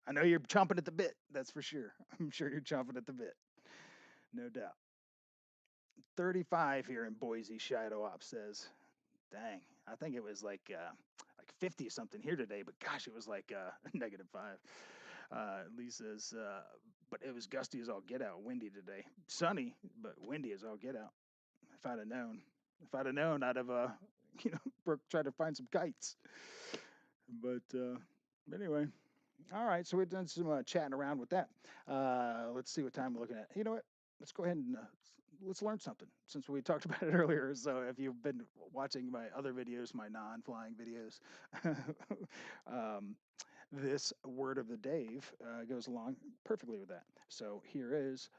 Speaker 1: I know you're chomping at the bit. That's for sure. I'm sure you're chomping at the bit. No doubt. 35 here in Boise, Shadow Op says. Dang, I think it was like 50 something here today, but gosh, it was like -5. Lisa's, but it was gusty as all get out, windy today. Sunny, but windy as all get out. If I'd have known, I'd have, tried to find some kites. But anyway, all right. So we've done some chatting around with that. Let's see what time we're looking at. You know what? Let's go ahead and let's learn something since we talked about it earlier. So if you've been watching my other videos, my non-flying videos, um, this word of the Dave goes along perfectly with that. So here is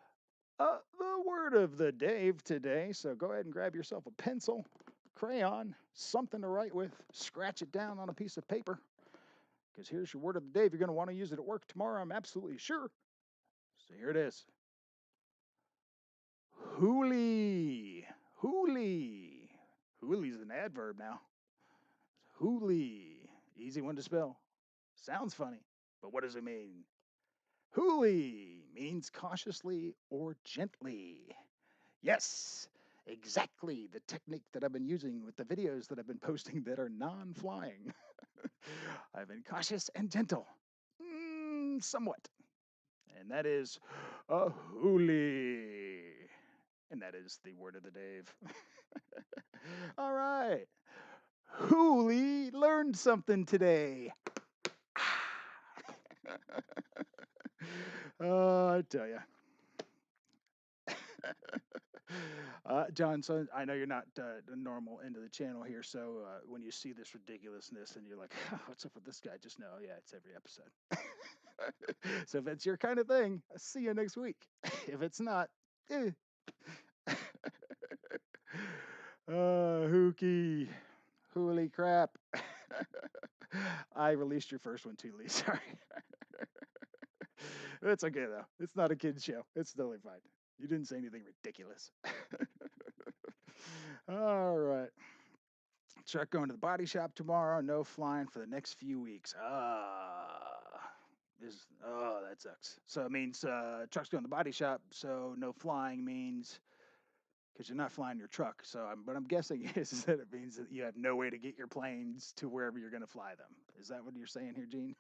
Speaker 1: the word of the Dave today. So go ahead and grab yourself a pencil, crayon, something to write with, scratch it down on a piece of paper. Because here's your word of the day. If you're going to want to use it at work tomorrow, I'm absolutely sure. So here it is. Hooly. Hooly. Hooly's an adverb now. Hooly. Easy one to spell. Sounds funny, but what does it mean? Hooly means cautiously or gently. Yes, exactly the technique that I've been using with the videos that I've been posting that are non-flying. I've been cautious and gentle. Somewhat. And that is a hooly. And that is the word of the Dave. All right. Hooly learned something today. I tell you. John, so I know you're not the normal end of the channel here, so when you see this ridiculousness and you're like, oh, what's up with this guy? Just know, yeah, it's every episode. So if it's your kind of thing, I'll see you next week. If it's not, Hooky. Holy crap. I released your first one too, Lee. Sorry. It's okay, though. It's not a kid's show. It's totally fine. You didn't say anything ridiculous. All right. Chuck going to the body shop tomorrow. No flying for the next few weeks. That sucks. So it means Chuck's going to the body shop. So no flying means because you're not flying your truck. So what I'm guessing is that it means that you have no way to get your planes to wherever you're going to fly them. Is that what you're saying here, Gene?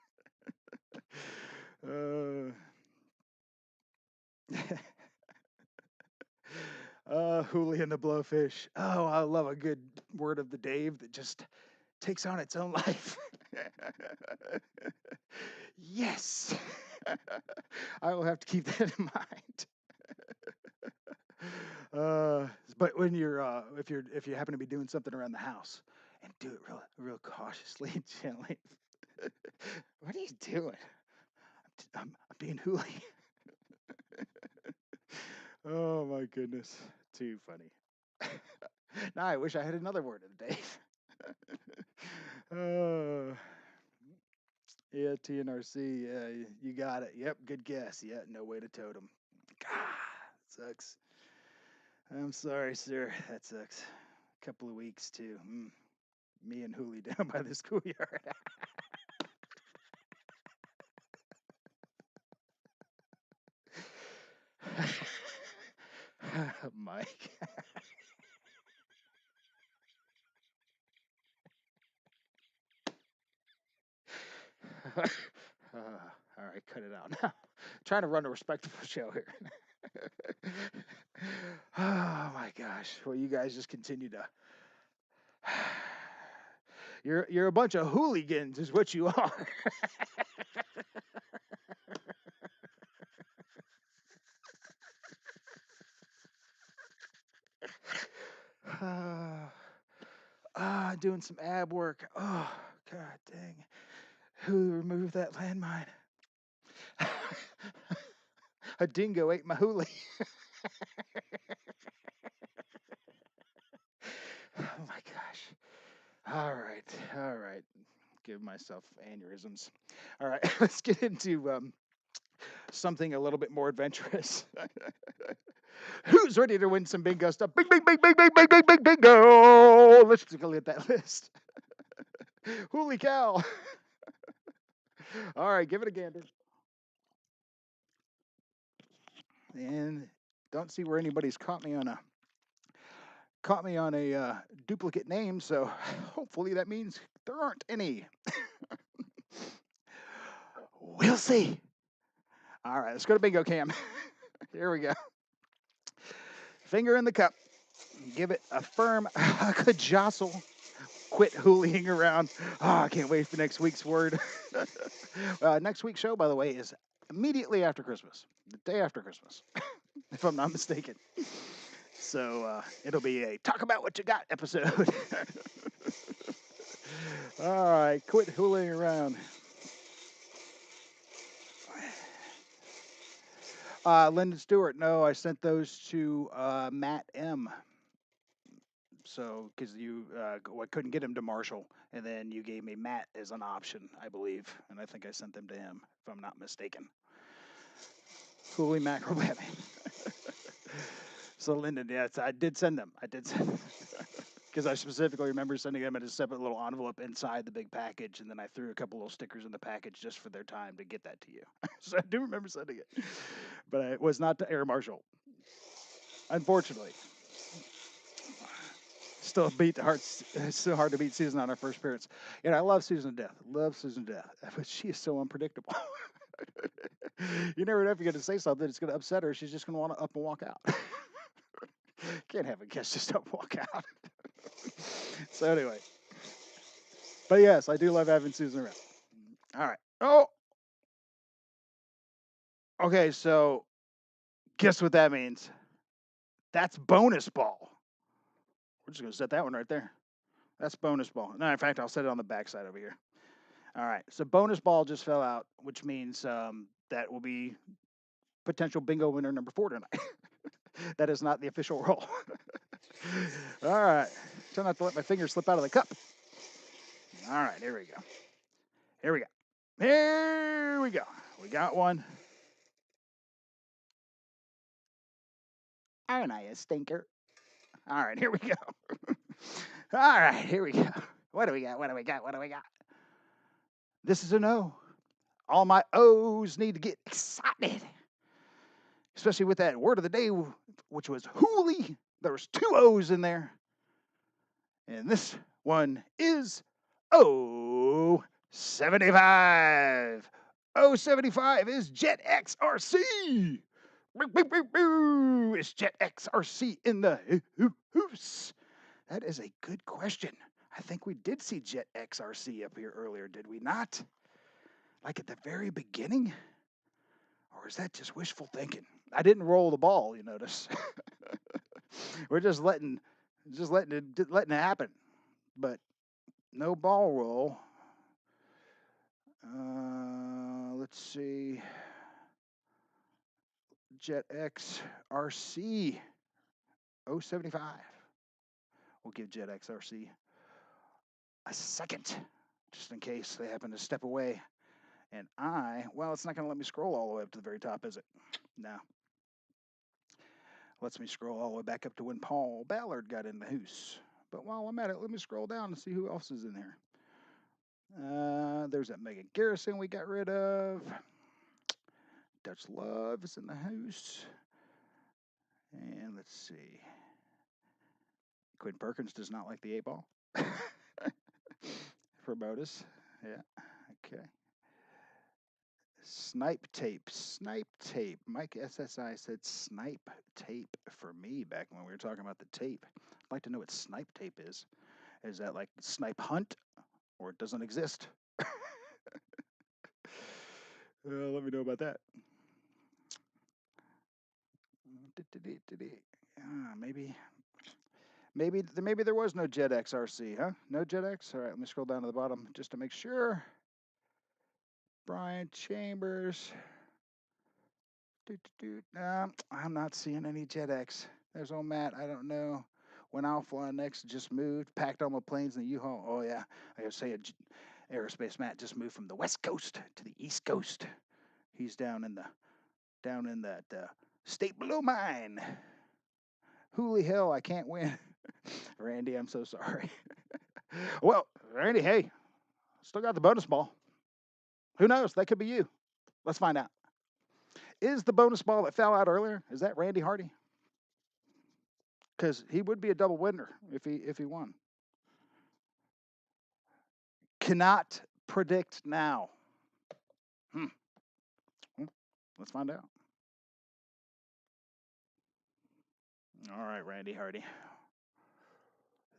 Speaker 1: Hooly and the Blowfish. Oh, I love a good word of the Dave that just takes on its own life. Yes. I will have to keep that in mind. But when you're if you happen to be doing something around the house and do it real cautiously and gently. What are you doing? I'm being hooly. Oh my goodness. Too funny. Now I wish I had another word of the day. Yeah, TNRC. Yeah, you got it. Yep, good guess. Yeah, no way to totem. God, sucks. I'm sorry, sir. That sucks. A couple of weeks too. Me and Hooli down by the schoolyard. Mike. All right, cut it out now. Trying to run a respectable show here. Oh my gosh. Well, you guys just continue to. You're a bunch of hooligans, is what you are. Doing some ab work. Oh, god dang. Who removed that landmine? A dingo ate my hoolie. Oh my gosh. All right. Give myself aneurysms. All right, let's get into something a little bit more adventurous. Who's ready to win some bingo stuff? Big bingo! Let's take a look at that list. Holy cow! All right, give it a gander. And don't see where anybody's caught me on a caught me on a duplicate name, so hopefully that means there aren't any. We'll see. All right, let's go to bingo cam. Here we go. Finger in the cup. Give it a firm good jostle. Quit hooling around. Oh, I can't wait for next week's word. Next week's show, by the way, is immediately after Christmas, the day after Christmas, if I'm not mistaken. So it'll be a talk about what you got episode. All right, quit hooling around. Lyndon Stewart, no, I sent those to Matt M. So, because you couldn't get him to Marshall, and then you gave me Matt as an option, I believe, and I think I sent them to him, if I'm not mistaken. Holy mackerel, So, Lyndon, yes, I did send them. Because I specifically remember sending them in a separate little envelope inside the big package, and then I threw a couple little stickers in the package just for their time to get that to you. So I do remember sending it, but it was not to Air Marshall, unfortunately. Still beat the heart. It's so hard to beat Susan on her first appearance. And I love Susan to death. Love Susan to death, but she is so unpredictable. You never know if you're going to say something that's going to upset her. She's just going to want to up and walk out. Can't have a guest just up and walk out. So anyway, but yes, I do love having Susan around. All right. Oh, okay. So guess what that means? That's bonus ball. We're just going to set that one right there. That's bonus ball. No, in fact, I'll set it on the backside over here. All right. So bonus ball just fell out, which means that will be potential bingo winner number 4 tonight. That is not the official roll. All right. Try not to let my fingers slip out of the cup. All right. Here we go. Here we go. Here we go. We got one. Aren't I a stinker? All right. Here we go. All right. Here we go. What do we got? What do we got? What do we got? This is an O. All my O's need to get excited. Especially with that word of the day, which was hooly. There was 2 O's in there. And this one is O75. O75 is Jet XRC. It's Jet XRC in the hoose. That is a good question. I think we did see Jet XRC up here earlier, did we not? Like at the very beginning? Or is that just wishful thinking? I didn't roll the ball, you notice. We're just letting it happen. But no ball roll. Let's see. Jet X RC 075. We'll give Jet X RC a second, just in case they happen to step away. And well, it's not going to let me scroll all the way up to the very top, is it? No. Lets me scroll all the way back up to when Paul Ballard got in the hoose. But while I'm at it, let me scroll down and see who else is in there. There's that Megan Garrison we got rid of. Dutch Love is in the house. And let's see. Quinn Perkins does not like the 8 ball. For Modus. Yeah. Okay. Snipe tape. Mike SSI said snipe tape for me back when we were talking about the tape. I'd like to know what snipe tape is. Is that like snipe hunt? Or it doesn't exist? Let me know about that. Maybe there was no Jet XRC, huh? No Jet X? All right, let me scroll down to the bottom just to make sure. Brian Chambers. I'm not seeing any Jet X. There's old Matt. I don't know when I'll fly next. Just moved, packed all my planes in the U-Haul. Oh yeah, I gotta say, Aerospace Matt just moved from the West Coast to the East Coast. He's down in that state below mine. Holy hell, I can't win. Randy, I'm so sorry. Well, Randy, hey, still got the bonus ball. Who knows? That could be you. Let's find out. Is the bonus ball that fell out earlier, is that Randy Hardy? because he would be a double winner if he won. Cannot predict now. Hmm. Let's find out. All right, Randy Hardy.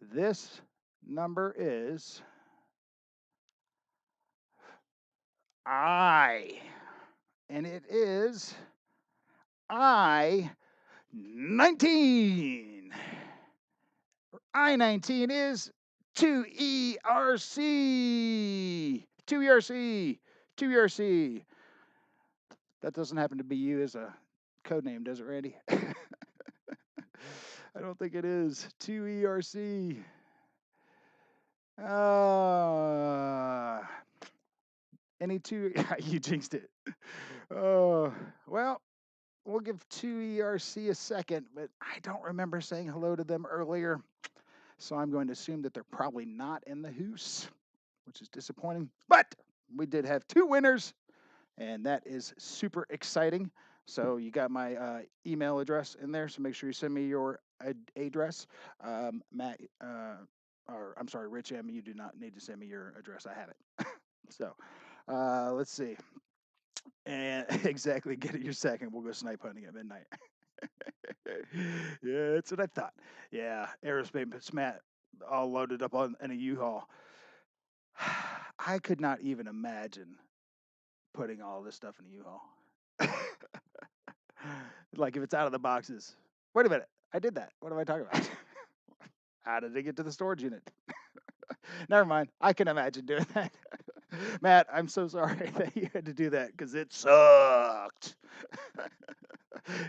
Speaker 1: This number is I, and it is I 19. I-19 is 2ERC. 2ERC. 2ERC. That doesn't happen to be you as a code name, does it, Randy? I don't think it is. 2ERC. Any two? You jinxed it. Well, we'll give 2ERC a second, but I don't remember saying hello to them earlier. So I'm going to assume that they're probably not in the hoose, which is disappointing. But we did have 2 winners, and that is super exciting. So you got my email address in there, so make sure you send me your address. Matt, or I'm sorry, Rich M, you do not need to send me your address. I have it. So let's see. And exactly, get it your second. We'll go snipe hunting at midnight. Yeah, that's what I thought. Yeah, aerospace Matt all loaded up on in a U-Haul. I could not even imagine putting all this stuff in a U-Haul. Like if it's out of the boxes. Wait a minute, I did that. What am I talking about? How did it get to the storage unit? Never mind. I can imagine doing that. Matt, I'm so sorry that you had to do that because it sucked.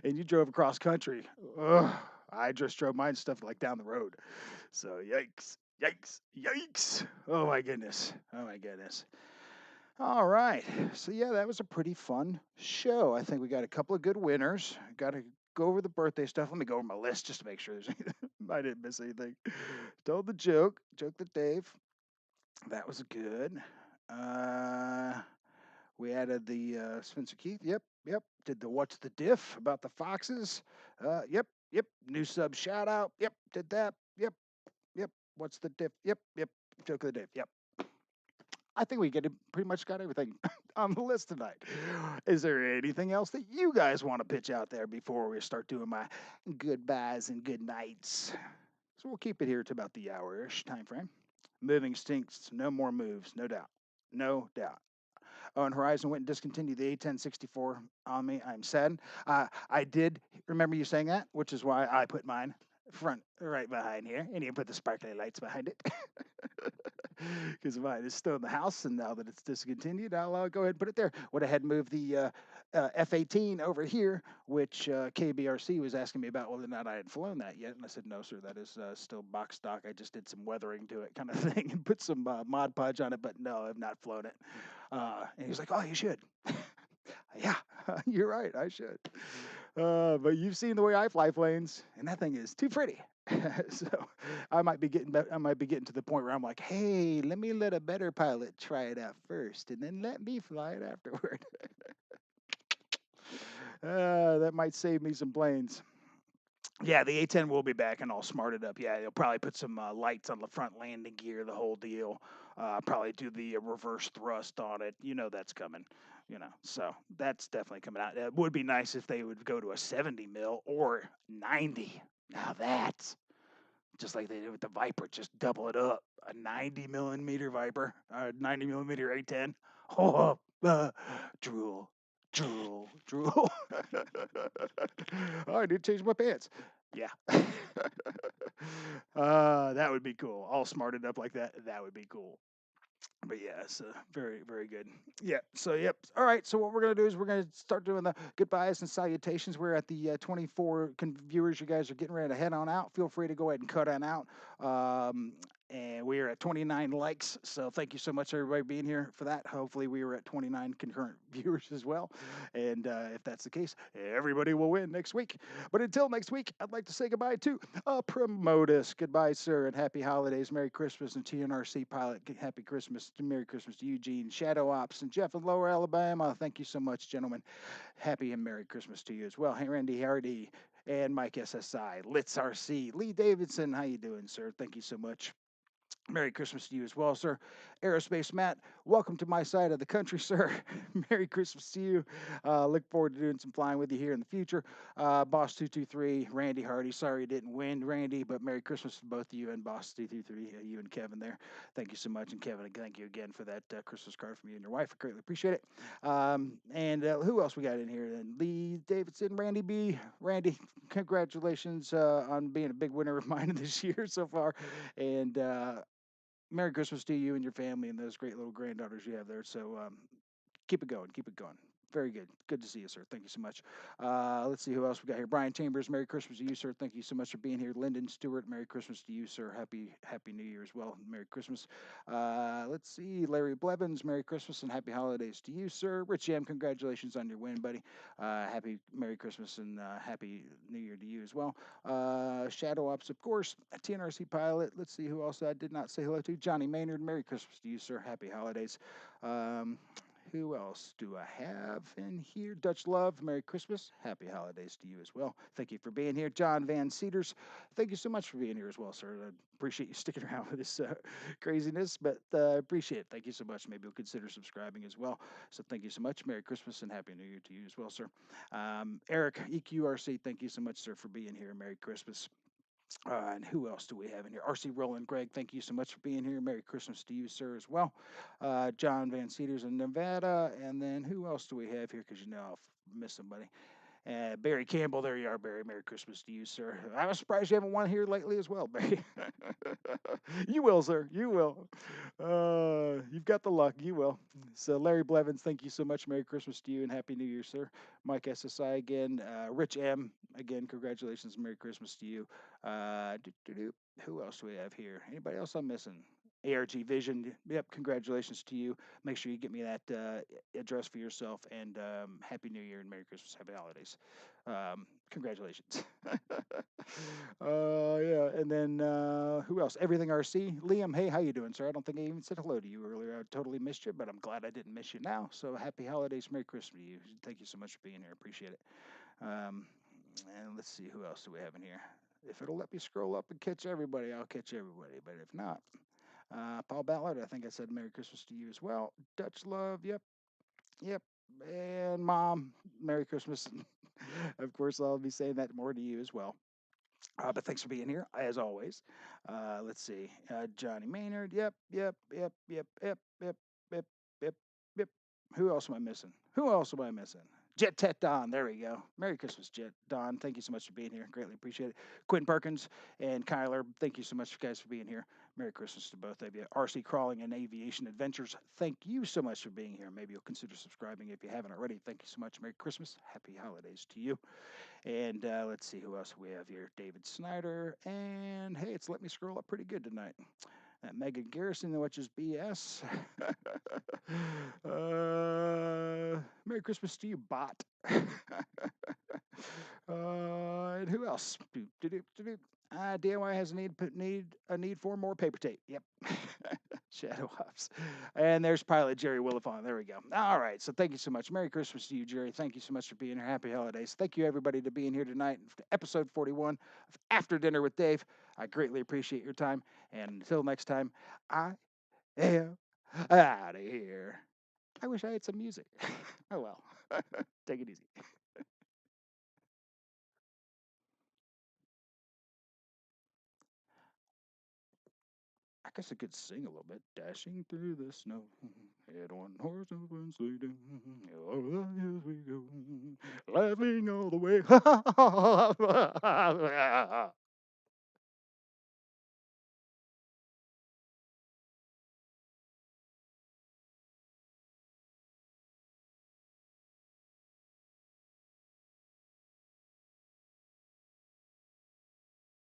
Speaker 1: And you drove across country. Ugh, I just drove mine stuff like down the road. So yikes, yikes, yikes. Oh my goodness. Oh my goodness. All right. So yeah, that was a pretty fun show. I think we got a couple of good winners. Got to go over the birthday stuff. Let me go over my list just to make sure there's I didn't miss anything. Told the joke that Dave. That was good. Uh, we added the Spencer Keith. Yep, yep. Did the what's the diff about the Foxes? Yep, yep. New sub shout out. Yep, did that. Yep, yep. What's the diff? Yep, yep. Joke of the Dave. Yep. I think we pretty much got everything on the list tonight. Is there anything else that you guys want to pitch out there before we start doing my goodbyes and good nights? So we'll keep it here to about the hour-ish time frame. Moving stinks. No more moves. No doubt. No doubt. Oh, and Horizon went and discontinued the A1064 on me. I'm sad. I did remember you saying that, which is why I put mine front right behind here, and you put the sparkly lights behind it. Because mine is still in the house, and now that it's discontinued, I'll go ahead and put it there. Would have had moved the F-18 over here, which KBRC was asking me about whether or not I had flown that yet, and I said, no, sir, that is still box stock. I just did some weathering to it kind of thing and put some Mod Podge on it, but no, I've not flown it. And he was like, oh, you should. Yeah, you're right, I should. But you've seen the way I fly planes, and that thing is too pretty. So I might be getting to the point where I'm like, hey, let a better pilot try it out first, and then let me fly it afterward. That might save me some planes. Yeah, the A10 will be back and all smarted up. Yeah, they'll probably put some lights on the front landing gear, the whole deal. Probably do the reverse thrust on it. You know that's coming. So that's definitely coming out. It would be nice if they would go to a 70 mil or 90. Now that's just like they did with the Viper, just double it up. A 90 millimeter Viper, 90 millimeter A10. Oh, drool, drool, drool. Oh, I did change my pants. Yeah. That would be cool. All smarted up like that. That would be cool. But yeah, so very, very good. Yeah. So yep. All right. So what we're gonna do is we're gonna start doing the goodbyes and salutations. We're at the 24 viewers. You guys are getting ready to head on out. Feel free to go ahead and cut on out. And we are at 29 likes. So thank you so much, everybody, being here for that. Hopefully, we are at 29 concurrent viewers as well. And if that's the case, everybody will win next week. But until next week, I'd like to say goodbye to Promotus. Goodbye, sir, and happy holidays. Merry Christmas, and TNRC Pilot. Happy Christmas. Merry Christmas to Eugene, Shadow Ops, and Jeff in Lower Alabama. Thank you so much, gentlemen. Happy and Merry Christmas to you as well. Hey, Randy Hardy. and Mike SSI, Litz RC, Lee Davidson. How you doing, sir? Thank you so much. Merry Christmas to you as well, sir. Aerospace Matt, welcome to my side of the country, sir. Merry Christmas to you. Look forward to doing some flying with you here in the future. Boss 223, Randy Hardy. Sorry you didn't win, Randy, but Merry Christmas to both of you and Boss 223, you and Kevin there. Thank you so much. And Kevin, thank you again for that Christmas card from you and your wife. I greatly appreciate it. And who else we got in here? And Lee Davidson, Randy B. Randy, congratulations on being a big winner of mine this year so far. And Merry Christmas to you and your family and those great little granddaughters you have there. So keep it going. Keep it going. Very good. Good to see you, sir. Thank you so much. Let's see who else we got here. Brian Chambers, Merry Christmas to you, sir. Thank you so much for being here. Lyndon Stewart, Merry Christmas to you, sir. Happy New Year as well. Merry Christmas. Let's see. Larry Blevins, Merry Christmas and Happy Holidays to you, sir. Rich M, congratulations on your win, buddy. Happy Merry Christmas and Happy New Year to you as well. Shadow Ops, of course. TNRC Pilot. Let's see who else I did not say hello to. Johnny Maynard, Merry Christmas to you, sir. Happy Holidays. Um, who else do I have in here? Dutch Love, Merry Christmas. Happy holidays to you as well. Thank you for being here. John Van Cedars, thank you so much for being here as well, sir. I appreciate you sticking around with this craziness, but appreciate it. Thank you so much. Maybe you'll consider subscribing as well. So thank you so much. Merry Christmas and Happy New Year to you as well, sir. Eric, EQRC, thank you so much, sir, for being here. Merry Christmas. And who else do we have in here? RC Roland Greg, thank you so much for being here. Merry Christmas to you, sir, as well. John Van Cedars in Nevada. And then who else do we have here? Because you know I'll miss somebody. Barry Campbell, there you are, Barry. Merry Christmas to you, sir. I was surprised you haven't won here lately as well, Barry. You will, sir. You will. You've got the luck. You will. So, Larry Blevins, thank you so much. Merry Christmas to you and Happy New Year, sir. Mike SSI again. Rich M, again, congratulations. Merry Christmas to you. Who else do we have here? Anybody else I'm missing? ARG Vision, yep, congratulations to you. Make sure you get me that address for yourself and Happy New Year and Merry Christmas, Happy Holidays. Congratulations. Yeah, and then who else? Everything RC. Liam, hey, how you doing, sir? I don't think I even said hello to you earlier. I totally missed you, but I'm glad I didn't miss you now. So happy holidays, Merry Christmas to you. Thank you so much for being here. Appreciate it. Um, and let's see, who else do we have in here? If it'll let me scroll up and catch everybody, I'll catch everybody. But if not, Paul Ballard, I think I said Merry Christmas to you as well. Dutch Love, yep, yep. And Mom, Merry Christmas. Of course, I'll be saying that more to you as well. But thanks for being here, as always. Let's see. Johnny Maynard, yep. Yep, yep. Who else am I missing? Who else am I missing? Jet Tet Don, there we go. Merry Christmas, Jet Don. Thank you so much for being here. Greatly appreciate it. Quinn Perkins and Kyler, thank you so much, guys, for being here. Merry Christmas to both of you. RC Crawling and Aviation Adventures, thank you so much for being here. Maybe you'll consider subscribing if you haven't already. Thank you so much. Merry Christmas. Happy holidays to you. And let's see who else we have here. David Snyder. And hey, it's let me scroll up pretty good tonight. Megan Garrison, which is BS. Merry Christmas to you, bot. And who else? DIY has a need for more paper tape. Yep. Shadow Ops. And there's Pilot Jerry Willifon. There we go. All right. So thank you so much. Merry Christmas to you, Jerry. Thank you so much for being here. Happy holidays. Thank you, everybody, to being here tonight. Episode 41 of After Dinner with Dave. I greatly appreciate your time. And until next time, I am out of here. I wish I had some music. Oh, well. Take it easy. I guess I could sing a little bit. Dashing through the snow, head on horse open sledding, over the hills we go, laughing all the way.